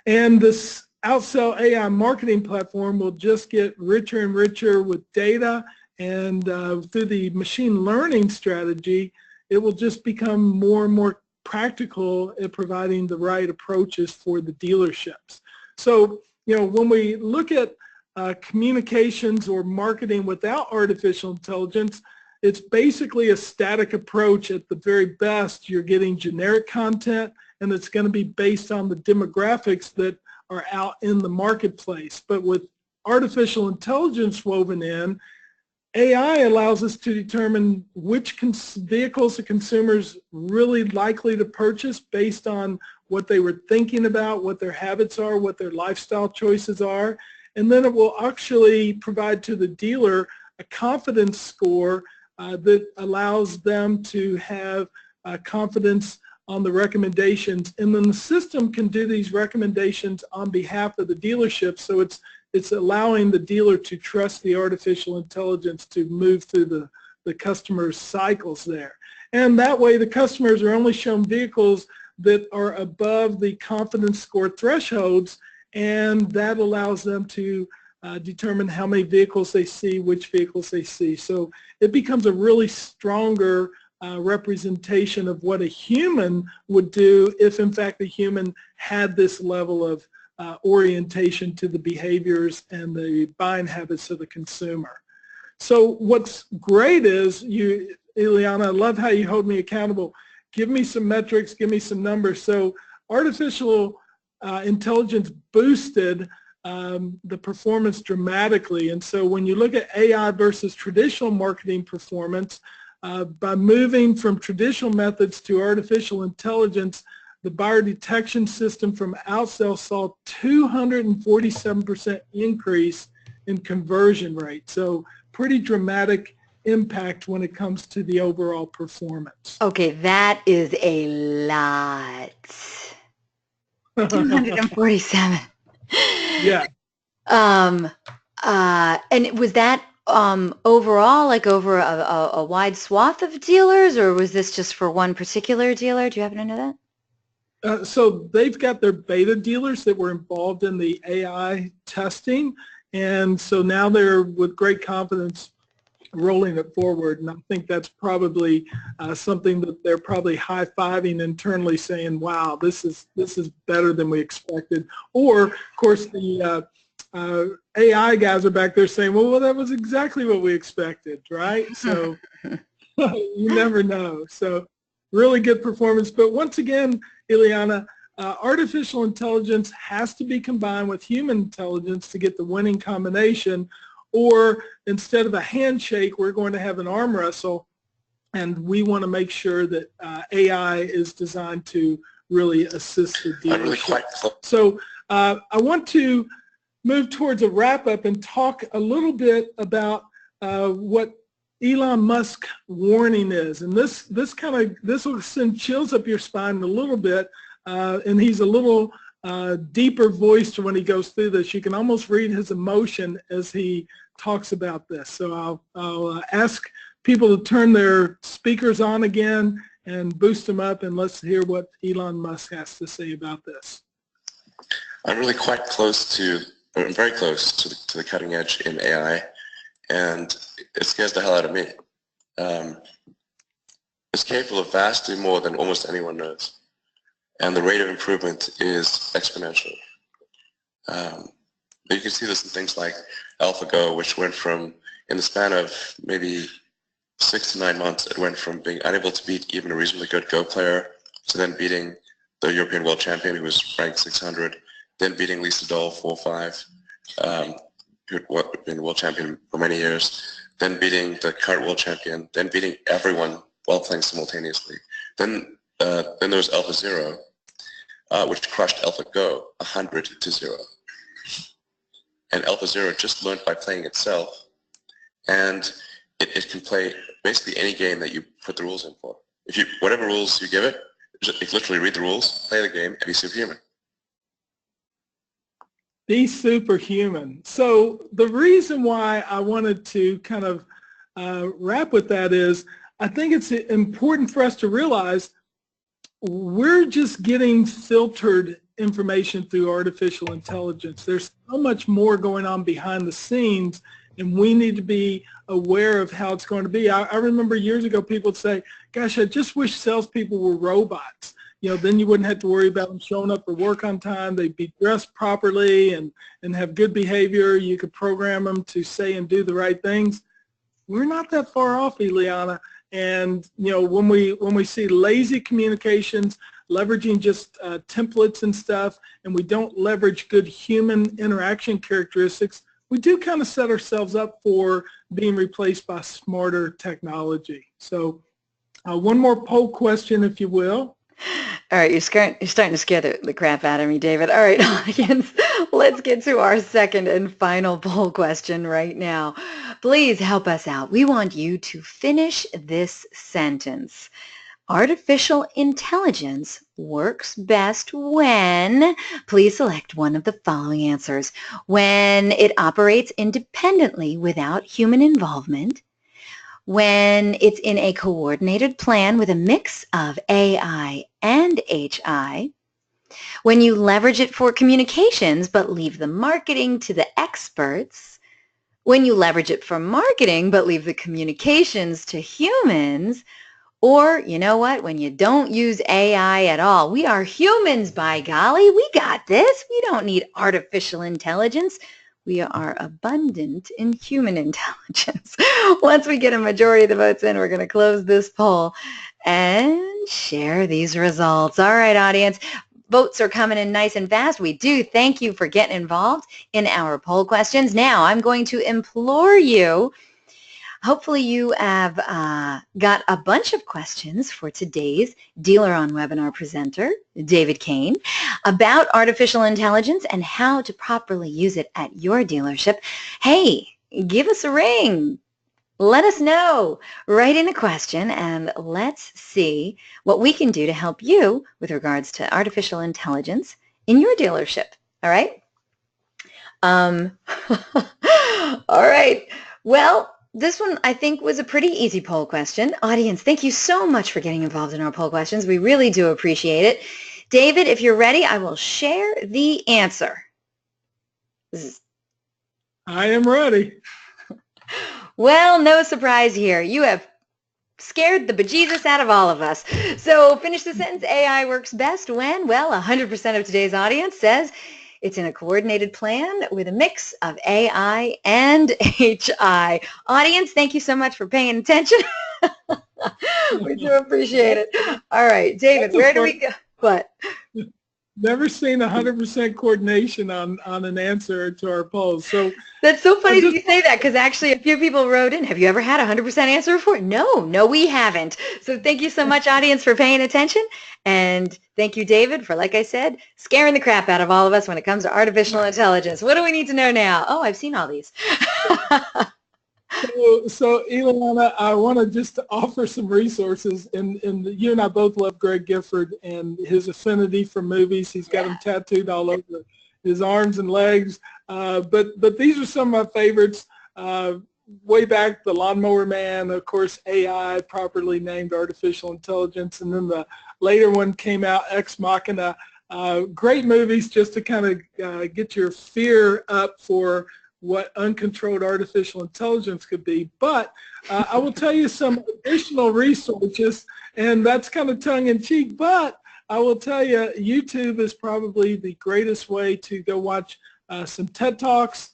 And this outsell AI marketing platform will just get richer and richer with data, and through the machine learning strategy, it will just become more and more practical at providing the right approaches for the dealerships. So, when we look at communications or marketing without artificial intelligence, it's basically a static approach. At the very best, you're getting generic content, and it's going to be based on the demographics that are out in the marketplace. But with artificial intelligence woven in, AI allows us to determine which vehicles the consumer's really likely to purchase based on what they were thinking about, what their habits are, what their lifestyle choices are, and then it will actually provide to the dealer a confidence score that allows them to have confidence on the recommendations, and then the system can do these recommendations on behalf of the dealership, so it's allowing the dealer to trust the artificial intelligence to move through the customer's cycles there. And that way the customers are only shown vehicles that are above the confidence score thresholds, and that allows them to determine how many vehicles they see, which vehicles they see. So it becomes a really stronger representation of what a human would do if in fact a human had this level of orientation to the behaviors and the buying habits of the consumer. So what's great is, Ileana, I love how you hold me accountable. Give me some metrics, give me some numbers. So artificial intelligence boosted the performance dramatically. And so when you look at AI versus traditional marketing performance, by moving from traditional methods to artificial intelligence, the buyer detection system from Outsell saw 247% increase in conversion rate. So pretty dramatic impact when it comes to the overall performance. Okay, that is a lot. 247. Yeah. And was that overall, like over a wide swath of dealers, or was this just for one particular dealer? Do you happen to know that? So they've got their beta dealers that were involved in the AI testing, and so now they're with great confidence rolling it forward, and I think that's probably something that they're probably high-fiving internally, saying, wow, this is better than we expected. Or, of course, the AI guys are back there saying, well, that was exactly what we expected, right? So you never know. So really good performance. But once again, Ileana, artificial intelligence has to be combined with human intelligence to get the winning combination, or instead of a handshake, we're going to have an arm wrestle, and we want to make sure that AI is designed to really assist the dealership. So I want to move towards a wrap-up and talk a little bit about what Elon Musk's warning is, and this will send chills up your spine a little bit, and he's a little deeper voiced when he goes through this. You can almost read his emotion as he talks about this. So I'll ask people to turn their speakers on again and boost them up, and let's hear what Elon Musk has to say about this. I'm really quite close to, I'm very close to the cutting edge in AI, and it scares the hell out of me. It's capable of vastly more than almost anyone knows, and the rate of improvement is exponential. You can see this in things like AlphaGo, which went from, in the span of maybe 6 to 9 months, it went from being unable to beat even a reasonably good Go player to then beating the European World Champion, who was ranked 600, then beating Lisa Doll 4-5, who had been world champion for many years, then beating the current world champion, then beating everyone while playing simultaneously. Then there was AlphaZero, which crushed AlphaGo 100-0. And AlphaZero just learned by playing itself, and it can play basically any game that you put the rules in for. If you, whatever rules you give it, you literally read the rules, play the game, and be superhuman. Be superhuman. So the reason why I wanted to kind of wrap with that is, I think it's important for us to realize we're just getting filtered information through artificial intelligence. There's so much more going on behind the scenes, and we need to be aware of how it's going to be. I remember years ago people would say, gosh, I just wish salespeople were robots. You know, then you wouldn't have to worry about them showing up for work on time. They'd be dressed properly and have good behavior. You could program them to say and do the right things. We're not that far off, Ileana. And you know, when we see lazy communications, leveraging just templates and stuff, and we don't leverage good human interaction characteristics, we do kind of set ourselves up for being replaced by smarter technology. So one more poll question, if you will. All right, you're starting to scare the crap out of me, David. All right, audience, let's get to our second and final poll question right now. Please help us out. We want you to finish this sentence. Artificial intelligence works best when, please select one of the following answers. When it operates independently without human involvement, when it's in a coordinated plan with a mix of AI and HI, when you leverage it for communications but leave the marketing to the experts, when you leverage it for marketing but leave the communications to humans, or, you know what, when you don't use AI at all. We are humans, by golly. We got this. We don't need artificial intelligence. We are abundant in human intelligence. Once we get a majority of the votes in, we're going to close this poll and share these results. All right, audience. Votes are coming in nice and fast. We do thank you for getting involved in our poll questions. Now, I'm going to implore you. Hopefully you have got a bunch of questions for today's DealerOn webinar presenter, David Cain, about artificial intelligence and how to properly use it at your dealership. Hey, give us a ring. Let us know. Write in a question and let's see what we can do to help you with regards to artificial intelligence in your dealership. All right? All right. Well, this one, I think, was a pretty easy poll question. Audience, thank you so much for getting involved in our poll questions. We really do appreciate it. David, if you're ready, I will share the answer. I am ready. Well, no surprise here. You have scared the bejesus out of all of us. So finish the sentence. AI works best when? Well, 100% of today's audience says it's in a coordinated plan with a mix of AI and HI. Audience, thank you so much for paying attention. We do appreciate it. All right, David, where do we go? What? Never seen 100% coordination on an answer to our polls. So that's so funny that you say that, because actually a few people wrote in, have you ever had a 100% answer before? No, we haven't. So thank you so much, audience, for paying attention. And thank you, David, for, like I said, scaring the crap out of all of us when it comes to artificial intelligence. What do we need to know now? Oh, I've seen all these. So Ileana, I want to just offer some resources, and you and I both love Greg Gifford and his affinity for movies. He's got them tattooed all over his arms and legs. But these are some of my favorites. Way back, The Lawnmower Man, of course, AI, properly named artificial intelligence, and then the later one came out, Ex Machina. Great movies just to kind of get your fear up for what uncontrolled artificial intelligence could be. But I will tell you some additional resources, and that's kind of tongue-in-cheek, but I will tell you YouTube is probably the greatest way to go watch some TED Talks,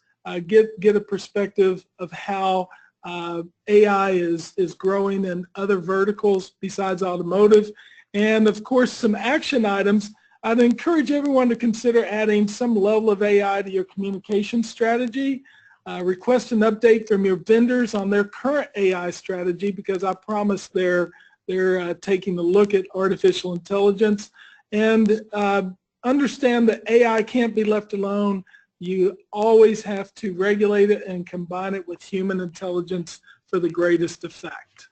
get a perspective of how AI is growing in other verticals besides automotive, and of course some action items. I'd encourage everyone to consider adding some level of AI to your communication strategy. Request an update from your vendors on their current AI strategy, because I promise they're taking a look at artificial intelligence. And understand that AI can't be left alone. You always have to regulate it and combine it with human intelligence for the greatest effect.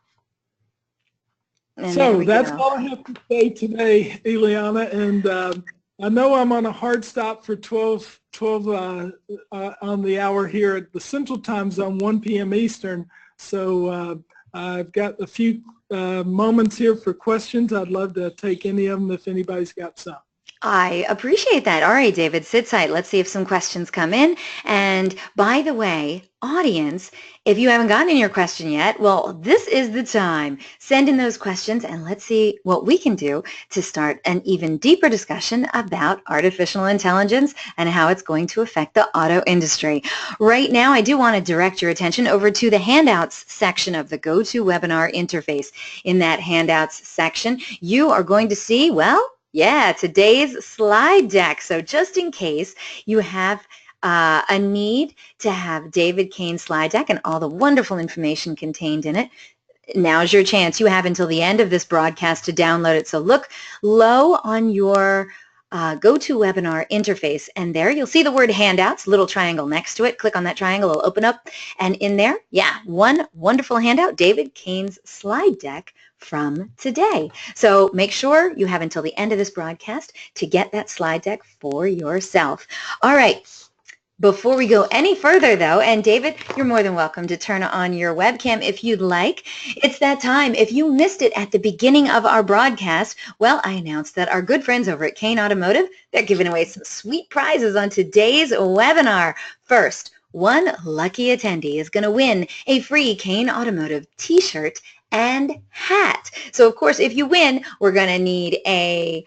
And so that's all I have to say today, Ileana, and I know I'm on a hard stop for 12 on the hour here at the Central Time Zone, 1 p.m. Eastern, so I've got a few moments here for questions. I'd love to take any of them if anybody's got some. I appreciate that. All right, David, sit tight. Let's see if some questions come in. And by the way, audience, if you haven't gotten in your question yet, well, this is the time. Send in those questions and let's see what we can do to start an even deeper discussion about artificial intelligence and how it's going to affect the auto industry. Right now, I do want to direct your attention over to the handouts section of the GoToWebinar interface. In that handouts section, you are going to see, well, yeah, today's slide deck. So just in case you have a need to have David Caine's slide deck and all the wonderful information contained in it, now's your chance. You have until the end of this broadcast to download it. So look low on your GoToWebinar interface, and there you'll see the word handouts, little triangle next to it. Click on that triangle, it'll open up, and in there, yeah, one wonderful handout, David Caine's slide deck from today. So make sure you have until the end of this broadcast to get that slide deck for yourself. All right. Before we go any further, though, and David, you're more than welcome to turn on your webcam if you'd like. It's that time. If you missed it at the beginning of our broadcast, well, I announced that our good friends over at Cain Automotive, they're giving away some sweet prizes on today's webinar. First, one lucky attendee is going to win a free Cain Automotive t-shirt and hat. So, of course, if you win, we're going to need a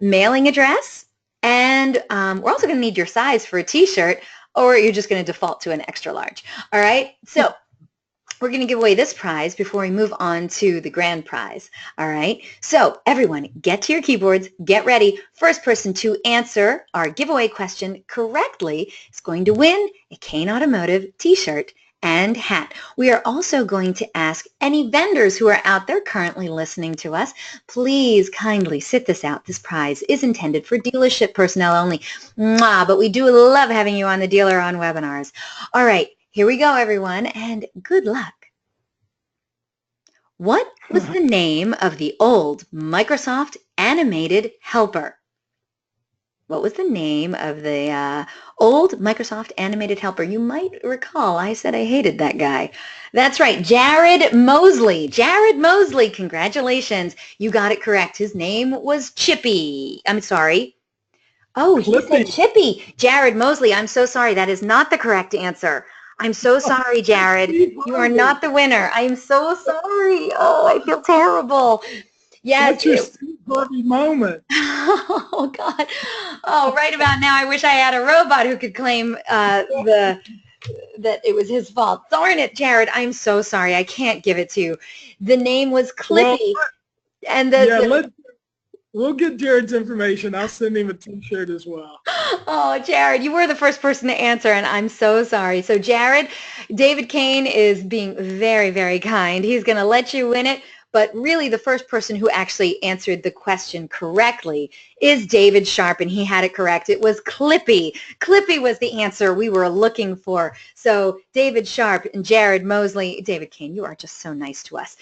mailing address, and we're also going to need your size for a t-shirt, or you're just going to default to an extra large. All right? So we're going to give away this prize before we move on to the grand prize. All right? So everyone, get to your keyboards, get ready. First person to answer our giveaway question correctly is going to win a Cain Automotive t-shirt and hat. We are also going to ask any vendors who are out there currently listening to us, please kindly sit this out. This prize is intended for dealership personnel only. Mwah, but we do love having you on the DealerOn webinars. All right, here we go, everyone, and good luck. What was the name of the old Microsoft animated helper? What was the name of the old Microsoft animated helper? You might recall I said I hated that guy. That's right, Jared Mosley. Jared Mosley, congratulations. You got it correct. His name was Chippy. I'm sorry. Oh, he said Chippy. Jared Mosley, I'm so sorry. That is not the correct answer. I'm so sorry, Jared. You are not the winner. I'm so sorry. Oh, I feel terrible. Yes. That's your Harvey moment. Oh, God. Oh, right about now, I wish I had a robot who could claim that it was his fault. Darn it, Jared. I'm so sorry. I can't give it to you. The name was Clippy. Well, and we'll get Jared's information. I'll send him a t-shirt as well. Oh, Jared, you were the first person to answer, and I'm so sorry. So, Jared, David Cain is being very, very kind. He's going to let you win it. But really, the first person who actually answered the question correctly is David Sharp, and he had it correct. It was Clippy. Clippy was the answer we were looking for. So David Sharp and Jared Mosley, David Cain, you are just so nice to us.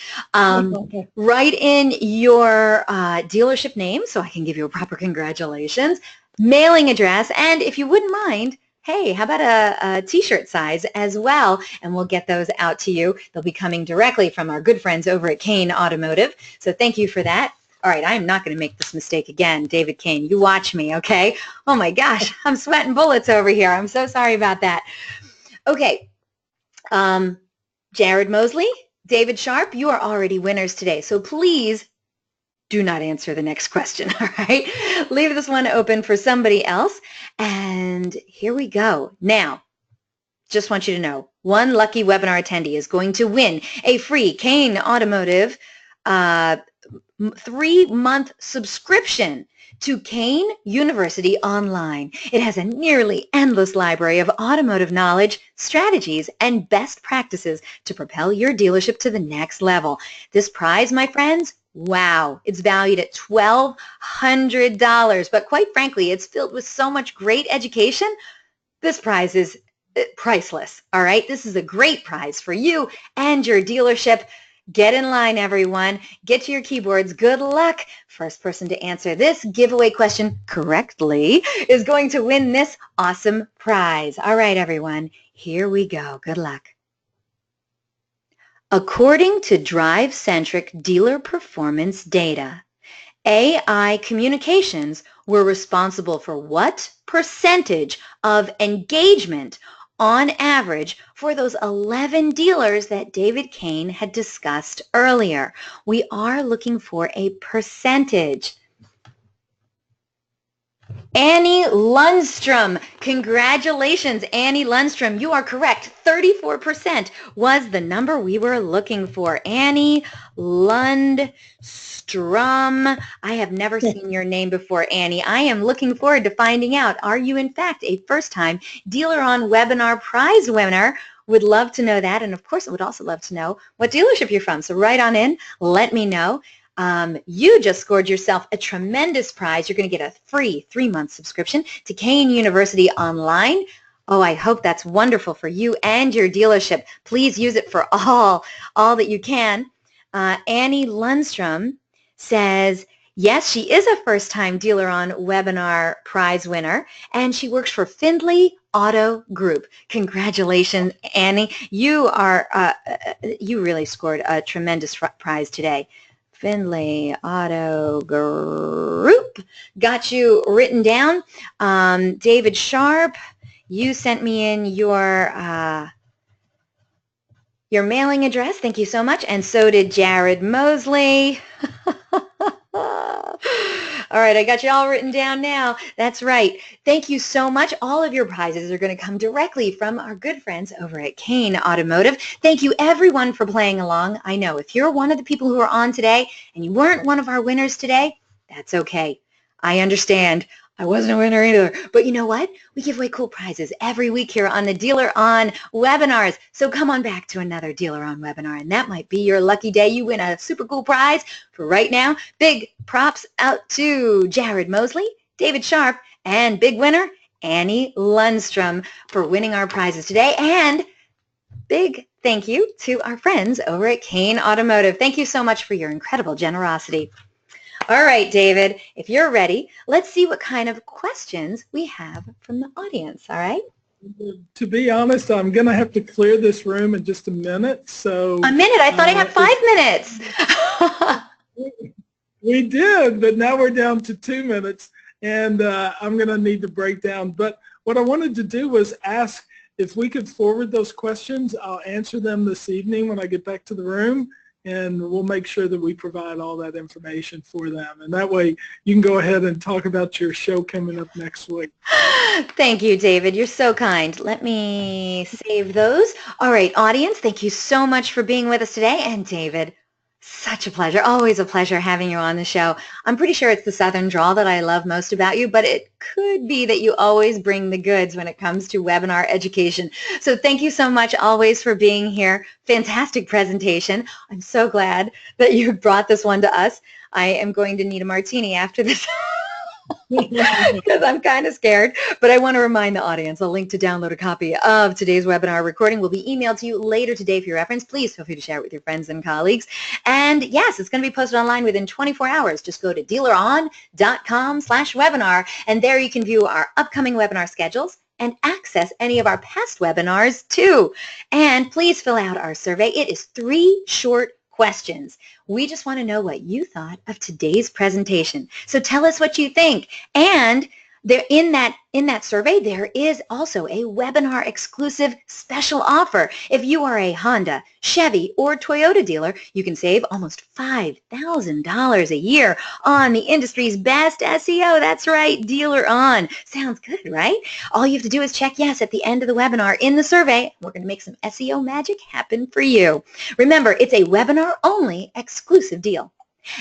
Write in your dealership name so I can give you a proper congratulations, mailing address, and if you wouldn't mind, hey, how about a t-shirt size as well, and we'll get those out to you. They'll be coming directly from our good friends over at Cain Automotive, so thank you for that. All right, I am not going to make this mistake again, David Cain. You watch me, okay? Oh, my gosh, I'm sweating bullets over here. I'm so sorry about that. Okay, Jared Mosley, David Sharp, you are already winners today, so please do not answer the next question, all right? Leave this one open for somebody else. And here we go. Now, just want you to know, one lucky webinar attendee is going to win a free Cain Automotive 3-month subscription to Cain University Online. It has a nearly endless library of automotive knowledge, strategies, and best practices to propel your dealership to the next level. This prize, my friends, wow, it's valued at $1,200, but quite frankly, it's filled with so much great education. This prize is priceless, all right? This is a great prize for you and your dealership. Get in line, everyone. Get to your keyboards. Good luck. First person to answer this giveaway question correctly is going to win this awesome prize. All right, everyone, here we go. Good luck. According to drive-centric dealer performance data, AI communications were responsible for what percentage of engagement on average for those 11 dealers that David Cain had discussed earlier? We are looking for a percentage. Annie Lundstrom, congratulations, Annie Lundstrom. You are correct. 34% was the number we were looking for. Annie Lundstrom. Lundstrom. I have never seen your name before, Annie. I am looking forward to finding out. Are you, in fact, a first-time DealerOn webinar prize winner? Would love to know that. And, of course, I would also love to know what dealership you're from. So write on in. Let me know. You just scored yourself a tremendous prize. You're going to get a free 3-month subscription to Cain University Online. Oh, I hope that's wonderful for you and your dealership. Please use it for all that you can. Annie Lundstrom says, yes, she is a first-time DealerOn webinar prize winner, and she works for Findlay Auto Group. Congratulations, Annie. You really scored a tremendous prize today. Findlay Auto Group. Got you written down. David Sharp, you sent me in your mailing address. Thank you so much. And so did Jared Mosley. All right, I got you all written down now. That's right. Thank you so much. All of your prizes are going to come directly from our good friends over at Cain Automotive. Thank you, everyone, for playing along. I know if you're one of the people who are on today and you weren't one of our winners today, that's okay. I understand. I wasn't a winner either. But you know what? We give away cool prizes every week here on the DealerOn webinars. So come on back to another DealerOn webinar, and that might be your lucky day. You win a super cool prize. For right now, big props out to Jared Mosley, David Sharp, and big winner, Annie Lundstrom, for winning our prizes today. And big thank you to our friends over at Cain Automotive. Thank you so much for your incredible generosity. All right, David, if you're ready, let's see what kind of questions we have from the audience, all right? To be honest, I'm going to have to clear this room in just a minute. So a minute? I thought I had 5 minutes. We did, but now we're down to 2 minutes, and I'm going to need to break down. But what I wanted to do was ask if we could forward those questions. I'll answer them this evening when I get back to the room, and we'll make sure that we provide all that information for them. And that way you can go ahead and talk about your show coming up next week. Thank you, David. You're so kind. Let me save those. All right, audience, thank you so much for being with us today. And David, such a pleasure. Always a pleasure having you on the show. I'm pretty sure it's the Southern drawl that I love most about you, but it could be that you always bring the goods when it comes to webinar education. So thank you so much always for being here. Fantastic presentation. I'm so glad that you brought this one to us. I am going to need a martini after this. Because I'm kind of scared, but I want to remind the audience a link to download a copy of today's webinar recording will be emailed to you later today for your reference. Please feel free to share it with your friends and colleagues. And yes, it's going to be posted online within 24 hours. Just go to dealeron.com/webinar, and there you can view our upcoming webinar schedules and access any of our past webinars too. And please fill out our survey. It is 3 short questions. We just want to know what you thought of today's presentation. So tell us what you think. And there in that survey, there is also a webinar exclusive special offer. If you are a Honda, Chevy, or Toyota dealer, you can save almost $5,000 a year on the industry's best SEO. That's right, DealerOn. Sounds good, right? All you have to do is check yes at the end of the webinar in the survey. We're going to make some SEO magic happen for you. Remember, it's a webinar-only exclusive deal.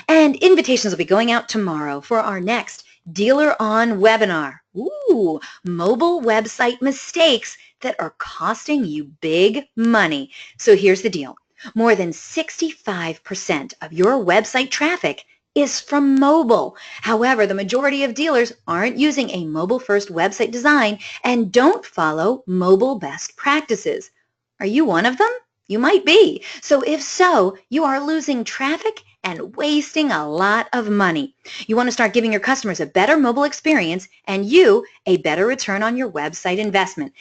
And invitations will be going out tomorrow for our next DealerOn webinar. Ooh, mobile website mistakes that are costing you big money. So here's the deal. More than 65% of your website traffic is from mobile. However, the majority of dealers aren't using a mobile-first website design and don't follow mobile best practices. Are you one of them? You might be. So if so, you are losing traffic and wasting a lot of money. You want to start giving your customers a better mobile experience and you a better return on your website investment.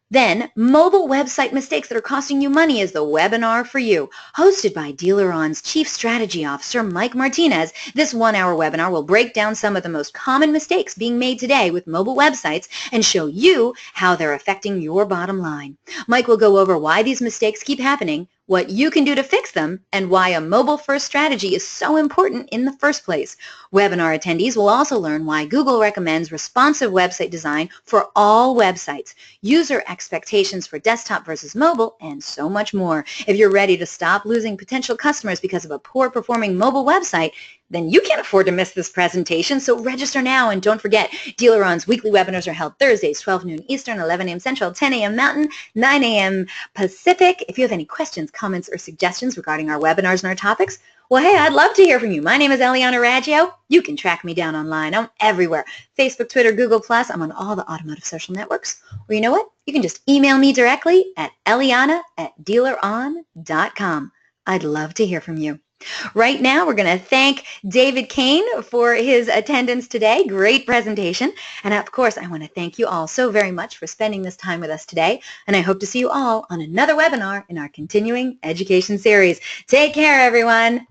Then, mobile website mistakes that are costing you money is the webinar for you. Hosted by DealerOn's Chief Strategy Officer, Mike Martinez, this 1-hour webinar will break down some of the most common mistakes being made today with mobile websites and show you how they're affecting your bottom line. Mike will go over why these mistakes keep happening, what you can do to fix them, and why a mobile-first strategy is so important in the first place. Webinar attendees will also learn why Google recommends responsive website design for all websites, user expectations for desktop versus mobile, and so much more. If you're ready to stop losing potential customers because of a poor-performing mobile website, then you can't afford to miss this presentation, so register now. And don't forget, DealerOn's weekly webinars are held Thursdays, 12 noon Eastern, 11 a.m. Central, 10 a.m. Mountain, 9 a.m. Pacific. If you have any questions, comments, or suggestions regarding our webinars and our topics, well, hey, I'd love to hear from you. My name is Eliana Raggio. You can track me down online. I'm everywhere. Facebook, Twitter, Google+. I'm on all the automotive social networks. Or you know what? You can just email me directly at eliana@dealeron.com. I'd love to hear from you. Right now, we're going to thank David Cain for his attendance today. Great presentation. And of course, I want to thank you all so very much for spending this time with us today. And I hope to see you all on another webinar in our continuing education series. Take care, everyone.